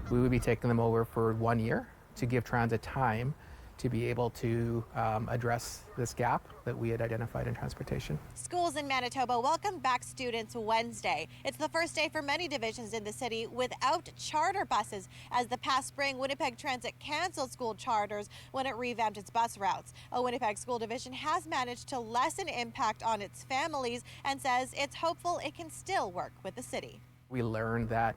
We would be taking them over for 1 year to give transit time to be able to address this gap that we had identified in transportation. Schools in Manitoba welcome back students Wednesday. It's the first day for many divisions in the city without charter buses, as the past spring Winnipeg Transit canceled school charters when it revamped its bus routes. A Winnipeg school division has managed to lessen impact on its families and says it's hopeful it can still work with the city. We learned that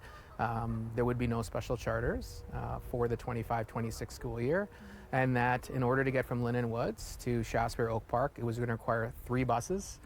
there would be no special charters for the 25-26 school year, and that in order to get from Linden Woods to Shasbury Oak Park, it was going to require 3 buses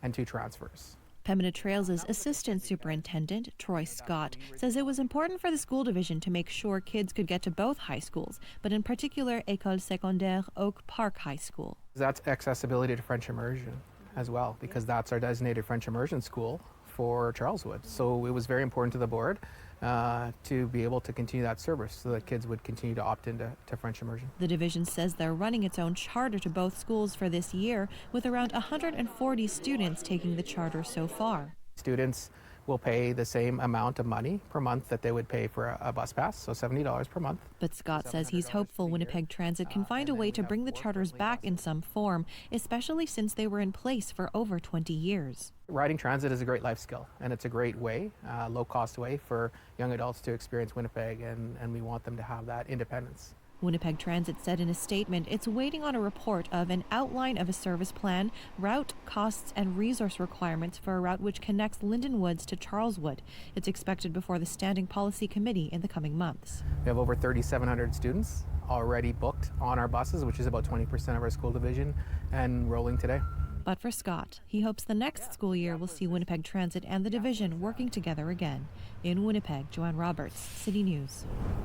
and 2 transfers. Pembina Trails' assistant superintendent, Troy Scott, says it was important for the school division to make sure kids could get to both high schools, but in particular École Secondaire Oak Park High School. That's accessibility to French immersion as well, because that's our designated French immersion school for Charleswood. So it was very important to the board to be able to continue that service so that kids would continue to opt into French immersion. The division says they're running its own charter to both schools for this year, with around 140 students taking the charter so far. Students will pay the same amount of money per month that they would pay for a bus pass, so $70 per month. But Scott says he's hopeful Winnipeg Transit can find a way to bring the charters back in some form, especially since they were in place for over 20 years. Riding transit is a great life skill, and it's a great way, low-cost way for young adults to experience Winnipeg, and we want them to have that independence. Winnipeg Transit said in a statement it's waiting on a report of an outline of a service plan, route, costs, and resource requirements for a route which connects Linden Woods to Charleswood. It's expected before the Standing Policy Committee in the coming months. We have over 3,700 students already booked on our buses, which is about 20% of our school division, and rolling today. But for Scott, he hopes the next school year will see Winnipeg Transit and the division working together again. In Winnipeg, Joanne Roberts, City News.